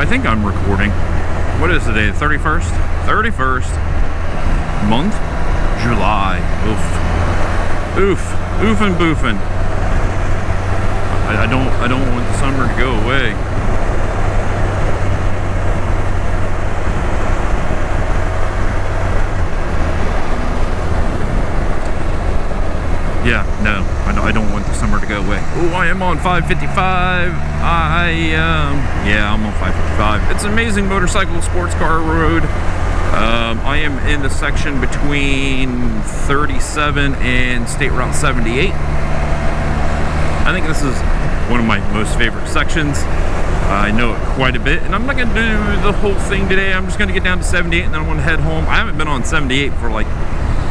I think I'm recording. What is the day? 31st? 31st. Month? July. Oof. Oof. Oofing boofing. I don't want the summer to go away. Yeah, no, I don't want the summer to go away. Oh, I am on 555. Yeah, I'm on 555. It's an amazing motorcycle sports car road. I am in the section between 37 and State Route 78. I think this is one of my most favorite sections. I know it quite a bit, and I'm not going to do the whole thing today. I'm just going to get down to 78, and then I'm going to head home. I haven't been on 78 for like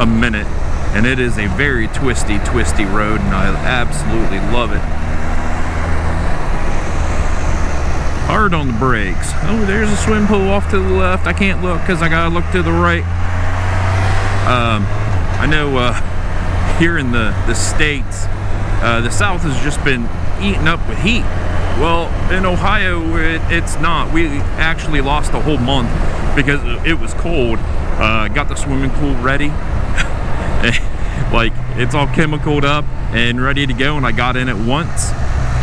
a minute, and it is a very twisty road, and I absolutely love it. Hard on the brakes. Oh, there's a swim pool off to the left. I can't look because I gotta look to the right. I know here in the States, the South has just been eaten up with heat. Well, in Ohio, it's not. We actually lost a whole month because it was cold. Got the swimming pool ready. Like, it's all chemicaled up and ready to go, and I got in it once,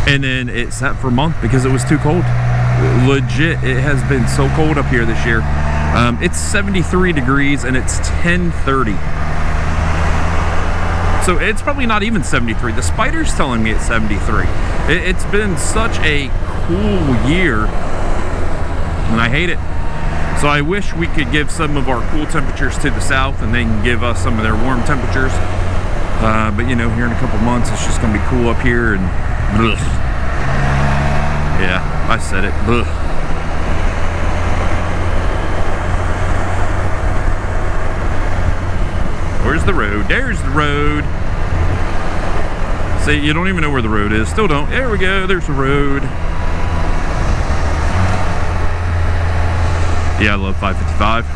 and then it sat for a month because it was too cold. Legit, it has been so cold up here this year. It's 73 degrees and it's 10:30. So it's probably not even 73. The Spider's telling me it's 73. It's been such a cool year, and I hate it. So I wish we could give some of our cool temperatures to the south, and they can give us some of their warm temperatures. But you know, here in a couple months, it's just gonna be cool up here, and blech. Yeah, I said it. Blech. Where's the road? There's the road. See, you don't even know where the road is. Still don't. There we go. There's the road. Yeah, I love 555.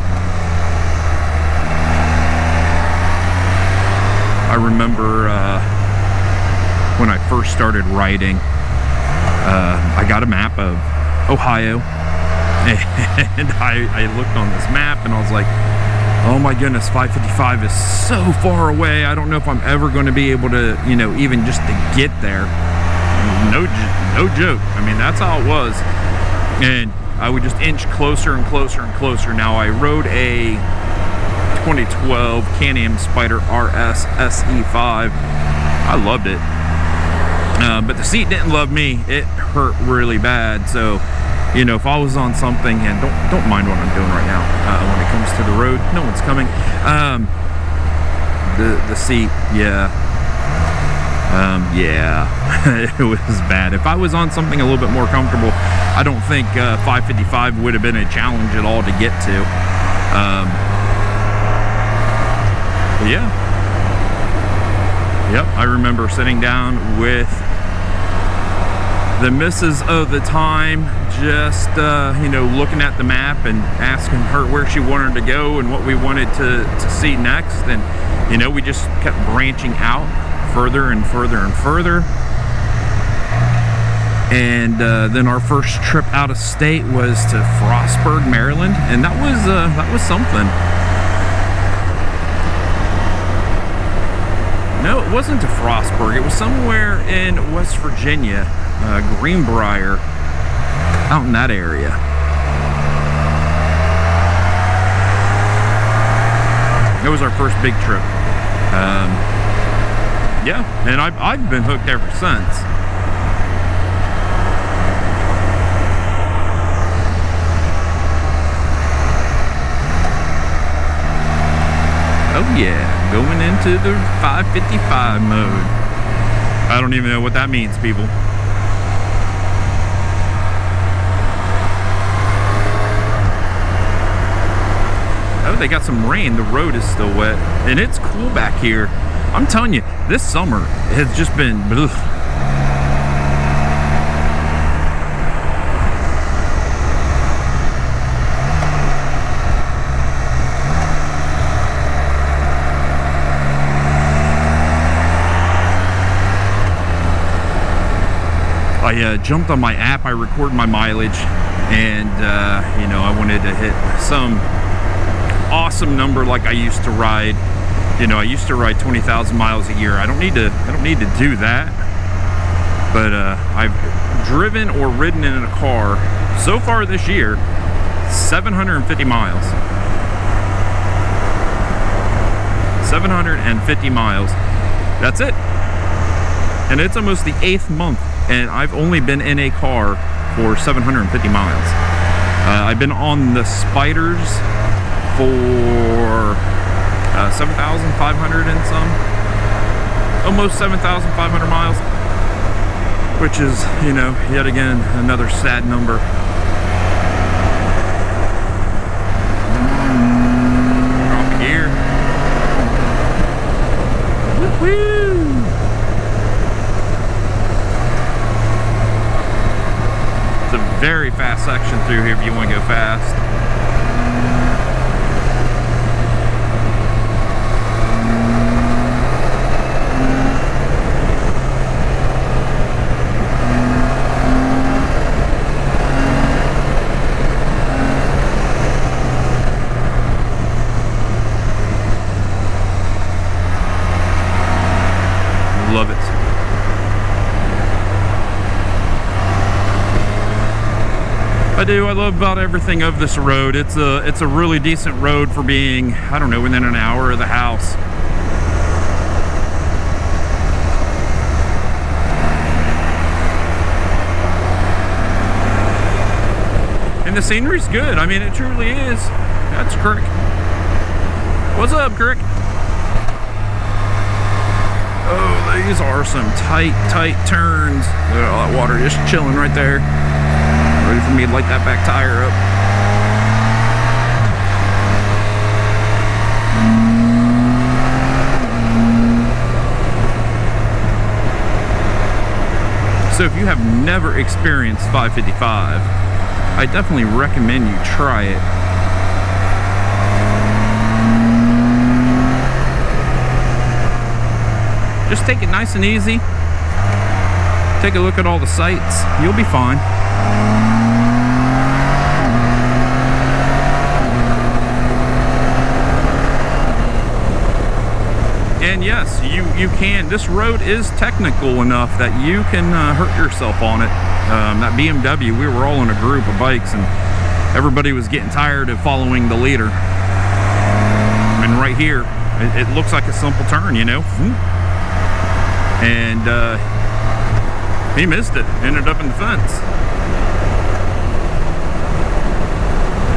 I remember when I first started riding, I got a map of Ohio, and I looked on this map and I was like, oh my goodness, 555 is so far away. I don't know if I'm ever going to be able to, you know, even just to get there. No joke. I mean, that's how it was. And I would just inch closer and closer and closer. Now, I rode a 2012 Can-Am Spyder RS SE5. I loved it. But the seat didn't love me. It hurt really bad. So, you know, if I was on something, and don't mind what I'm doing right now when it comes to the road. No one's coming. The seat, yeah. Yeah, it was bad. If I was on something a little bit more comfortable, I don't think 555 would have been a challenge at all to get to. But yeah. Yep, I remember sitting down with the missus of the time, just you know, looking at the map and asking her where she wanted to go and what we wanted to see next. And you know, we just kept branching out further and further and further. And then our first trip out of state was to Frostburg, Maryland, and that was something. No, it wasn't to Frostburg. It was somewhere in West Virginia, Greenbrier, out in that area. It was our first big trip. Yeah, and I've been hooked ever since. Oh yeah, going into the 555 mode. I don't even know what that means, people. Oh, they got some rain. The road is still wet, and it's cool back here. I'm telling you, this summer has just been ugh. I jumped on my app. I record my mileage, and you know, I wanted to hit some awesome number like I used to ride. You know, I used to ride 20,000 miles a year. I don't need to do that. But I've driven or ridden in a car so far this year 750 miles. 750 miles. That's it. And it's almost the 8th month, and I've only been in a car for 750 miles. I've been on the Spiders for 7,500 and some. Almost 7,500 miles. Which is, you know, yet again, another sad number. Drop gear. Woo-hoo! It's a very fast section through here if you want to go fast. Love it. I do. I love about everything of this road. It's a really decent road for being, I don't know, within an hour of the house. And the scenery's good. I mean, it truly is. That's Crick. What's up, Crick? Oh, these are some tight turns. Look at all that water just chilling right there. Ready for me to light that back tire up. So if you have never experienced 555, I definitely recommend you try it. Just take it nice and easy. Take a look at all the sights. You'll be fine. And yes, you can. This road is technical enough that you can hurt yourself on it. That BMW, we were all in a group of bikes, and everybody was getting tired of following the leader. And right here, it looks like a simple turn, you know. And he missed it, ended up in the fence.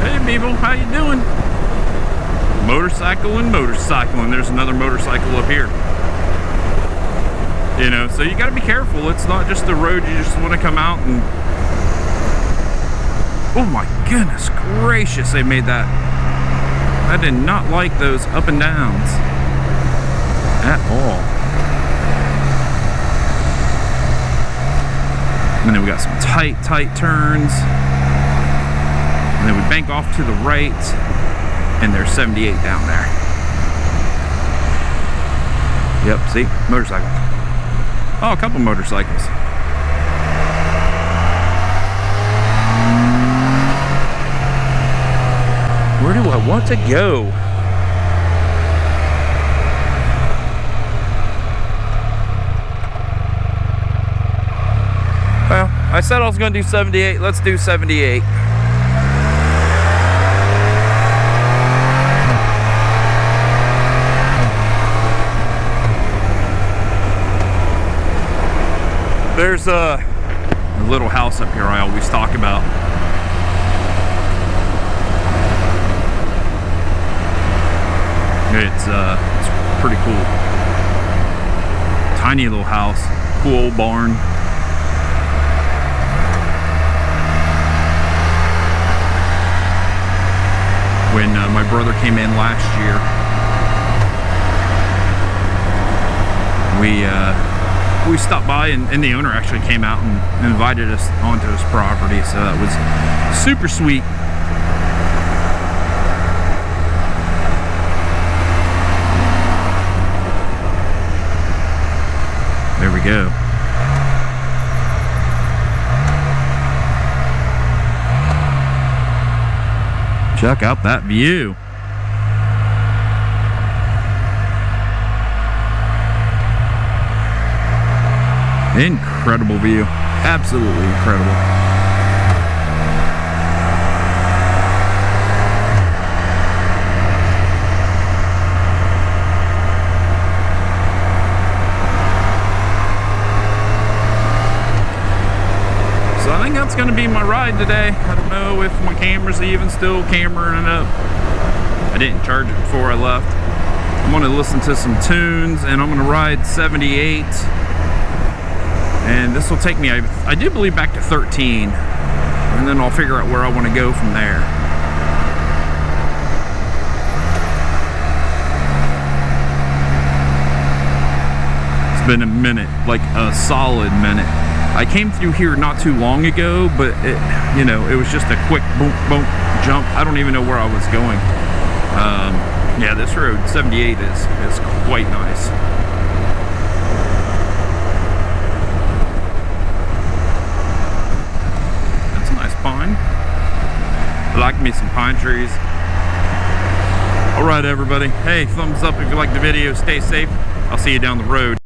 Hey people, how you doing? Motorcycling. There's another motorcycle up here. You know, so you got to be careful. It's not just the road you just want to come out and... Oh my goodness gracious, they made that. I did not like those up and downs at all. And then we got some tight turns. And then we bank off to the right, and there's 78 down there. Yep, see? Motorcycle. Oh, a couple motorcycles. Where do I want to go? Well, I said I was going to do 78. Let's do 78. There's a little house up here I always talk about. It's pretty cool. Tiny little house, cool old barn. When my brother came in last year, we stopped by, and the owner actually came out and invited us onto his property, so that was super sweet. There we go. Check out that view. Incredible view. Absolutely incredible. So I think that's going to be my ride today. I don't know if my camera's even still cameraing up. I didn't charge it before I left. I'm going to listen to some tunes and I'm going to ride 78. And this will take me, I do believe, back to 13. And then I'll figure out where I want to go from there. It's been a minute, like a solid minute. I came through here not too long ago, but it, you know, it was just a quick boom, boom, jump. I don't even know where I was going. Yeah, this road, 78, is quite nice. That's a nice pine. I like me some pine trees. All right, everybody. Hey, thumbs up if you like the video. Stay safe. I'll see you down the road.